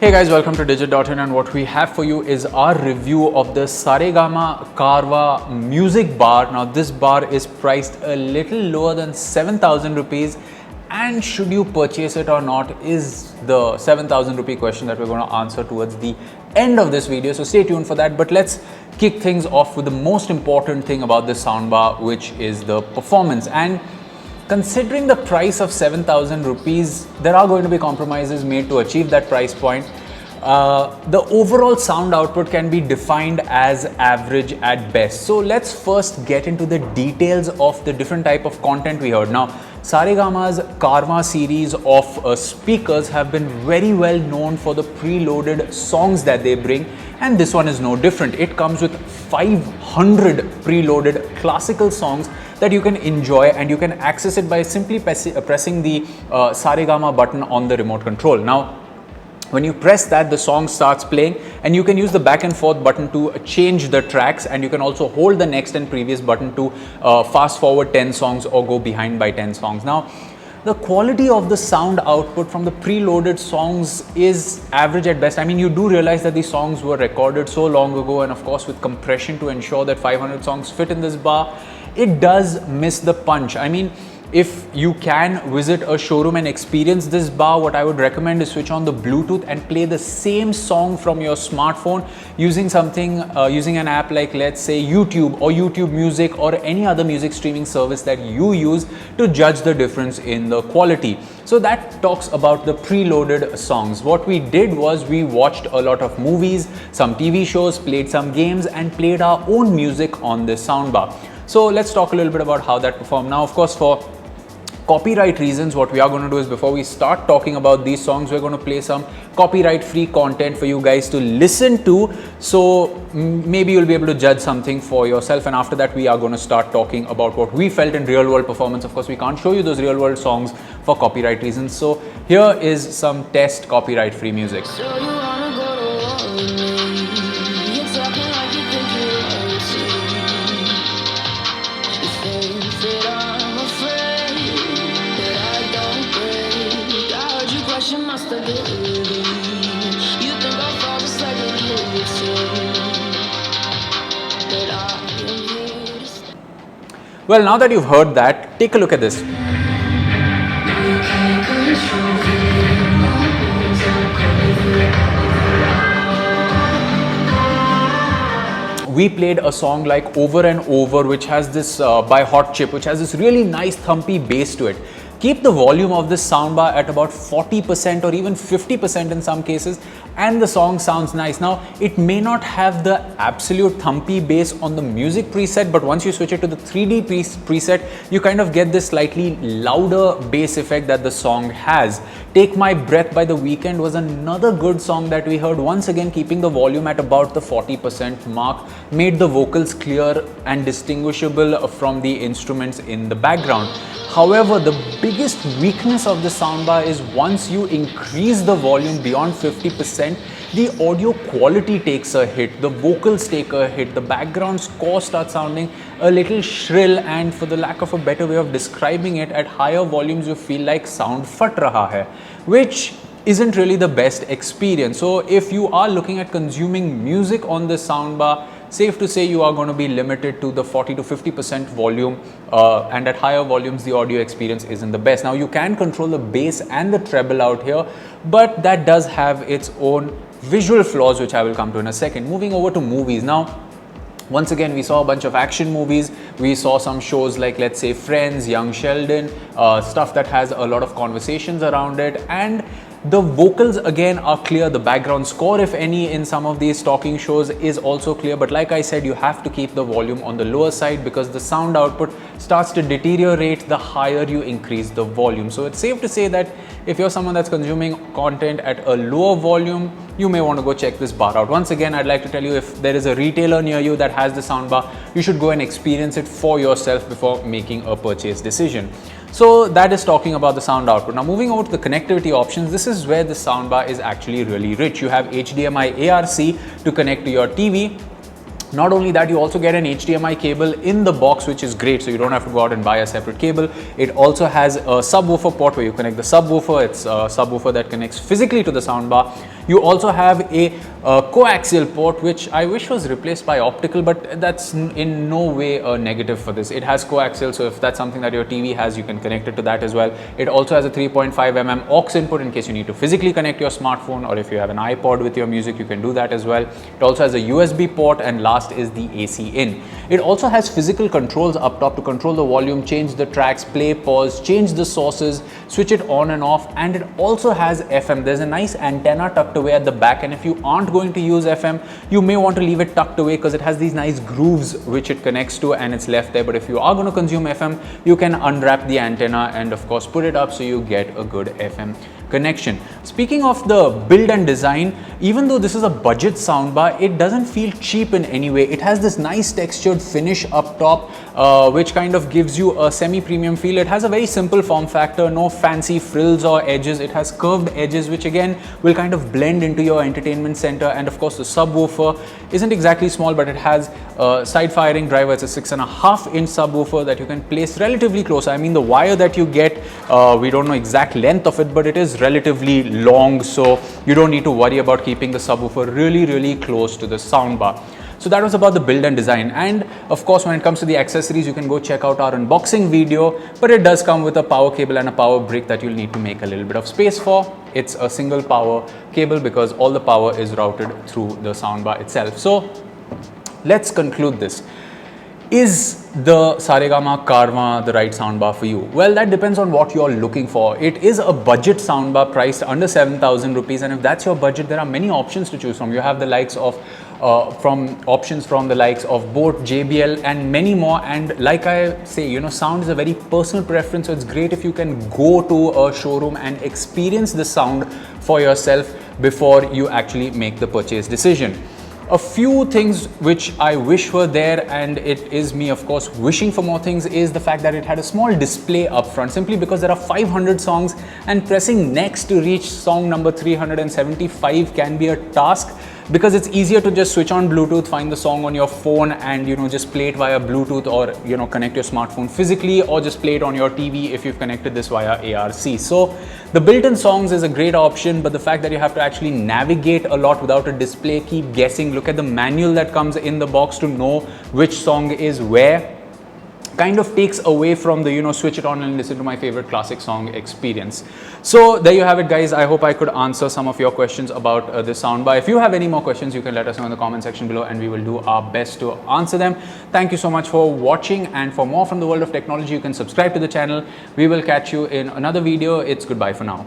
Hey guys, welcome to Digit.in, and what we have for you is our review of the Saregama Carvaan Musicbar. Now this bar is priced a little lower than 7,000 rupees, and should you purchase it or not is the 7,000 rupee question that we're going to answer towards the end of this video. So stay tuned for that, but let's kick things off with the most important thing about this soundbar, which is the performance. And considering the price of 7,000 rupees, there are going to be compromises made to achieve that price point. The overall sound output can be defined as average at best. So let's first get into the details of the different type of content we heard. Now, Saregama's Carvaan series of speakers have been very well known for the preloaded songs that they bring, and this one is no different. It comes with 500 preloaded classical songs that you can enjoy, and you can access it by simply pressing the Saregama button on the remote control. Now, when you press that, the song starts playing, and you can use the back and forth button to change the tracks, and you can also hold the next and previous button to fast forward 10 songs or go behind by 10 songs. Now, the quality of the sound output from the preloaded songs is average at best. I mean, you do realize that these songs were recorded so long ago, and of course with compression to ensure that 500 songs fit in this bar, it does miss the punch. I mean, if you can visit a showroom and experience this bar, what I would recommend is switch on the Bluetooth and play the same song from your smartphone using using an app like, let's say, YouTube or YouTube Music or any other music streaming service that you use to judge the difference in the quality. So that talks about the preloaded songs. What we did was we watched a lot of movies, some TV shows, played some games, and played our own music on this soundbar. So let's talk a little bit about how that performed. Now, of course, for copyright reasons, what we are going to do is, before we start talking about these songs, we're going to play some copyright free content for you guys to listen to, so maybe you'll be able to judge something for yourself. And after that, we are going to start talking about what we felt in real world performance. Of course, we can't show you those real world songs for copyright reasons, so here is some test copyright free music. Well, now that you've heard that, take a look at this. We played a song like Over and Over, which has this by Hot Chip, which has this really nice thumpy bass to it. Keep the volume of this soundbar at about 40% or even 50% in some cases, and the song sounds nice. Now, it may not have the absolute thumpy bass on the music preset, but once you switch it to the 3D preset, you kind of get this slightly louder bass effect that the song has. Take My Breath by The Weeknd was another good song that we heard. Once again, keeping the volume at about the 40% mark made the vocals clear and distinguishable from the instruments in the background. However, the biggest weakness of the soundbar is once you increase the volume beyond 50%, the audio quality takes a hit, the vocals take a hit, the background score starts sounding a little shrill, and for the lack of a better way of describing it, at higher volumes you feel like sound fat raha hai, which isn't really the best experience. So if you are looking at consuming music on this soundbar, safe to say you are going to be limited to the 40 to 50% volume, and at higher volumes the audio experience isn't the best. Now, you can control the bass and the treble out here, but that does have its own visual flaws, which I will come to in a second. Moving over to movies now. Once again, we saw a bunch of action movies. We saw some shows like, let's say, Friends, Young Sheldon, stuff that has a lot of conversations around it, and the vocals again are clear. The background score, if any, in some of these talking shows is also clear, but like I said, you have to keep the volume on the lower side because the sound output starts to deteriorate the higher you increase the volume. So it's safe to say that if you're someone that's consuming content at a lower volume, you may want to go check this bar out. Once again, I'd like to tell you, if there is a retailer near you that has the soundbar, you should go and experience it for yourself before making a purchase decision. So that is talking about the sound output. Now, moving over to the connectivity options, this is where the soundbar is actually really rich. You have HDMI ARC to connect to your TV. Not only that, you also get an HDMI cable in the box, which is great, so you don't have to go out and buy a separate cable. It also has a subwoofer port where you connect the subwoofer. It's a subwoofer that connects physically to the soundbar. You also have a coaxial port, which I wish was replaced by optical, but that's in no way a negative for this. It has coaxial, so if that's something that your TV has, you can connect it to that as well. It also has a 3.5 mm aux input in case you need to physically connect your smartphone, or if you have an iPod with your music, you can do that as well. It also has a USB port, and last is the AC in. It also has physical controls up top to control the volume, change the tracks, play, pause, change the sources, switch it on and off, and it also has FM. There's a nice antenna tucked away at the back, and if you aren't going to use FM, you may want to leave it tucked away because it has these nice grooves which it connects to, and it's left there. But if you are going to consume FM, you can unwrap the antenna and of course put it up so you get a good FM connection. Speaking of the build and design, even though this is a budget soundbar, it doesn't feel cheap in any way. It has this nice textured finish up top, which kind of gives you a semi-premium feel. It has a very simple form factor, no fancy frills or edges. It has curved edges, which again will kind of blend into your entertainment center. And of course the subwoofer isn't exactly small, but it has a side firing driver. It's a 6.5 inch subwoofer that you can place relatively close. I mean, the wire that you get, we don't know exact length of it, but it is relatively long, so you don't need to worry about keeping the subwoofer really close to the soundbar. So that was about the build and design. And of course, when it comes to the accessories, you can go check out our unboxing video, but it does come with a power cable and a power brick that you'll need to make a little bit of space for. It's a single power cable because all the power is routed through the soundbar itself. So let's conclude this. Is the Saregama Carvaan the right soundbar for you? Well, that depends on what you're looking for. It is a budget soundbar priced under 7,000 rupees, and if that's your budget, there are many options to choose from. You have the likes of options from the likes of Boat, JBL, and many more. And like I say, you know, sound is a very personal preference, so it's great if you can go to a showroom and experience the sound for yourself before you actually make the purchase decision. A few things which I wish were there, and it is me of course wishing for more things, is the fact that it had a small display up front, simply because there are 500 songs and pressing next to reach song number 375 can be a task, because it's easier to just switch on Bluetooth, find the song on your phone and, you know, just play it via Bluetooth, or, you know, connect your smartphone physically, or just play it on your TV if you've connected this via ARC. So the built-in songs is a great option, but the fact that you have to actually navigate a lot without a display, keep guessing, look at the manual that comes in the box to know which song is where, kind of takes away from the, you know, switch it on and listen to my favorite classic song experience. So there you have it, guys. I hope I could answer some of your questions about this soundbar. If you have any more questions, you can let us know in the comment section below and we will do our best to answer them. Thank you so much for watching, and for more from the world of technology, you can subscribe to the channel. We will catch you in another video. It's goodbye for now.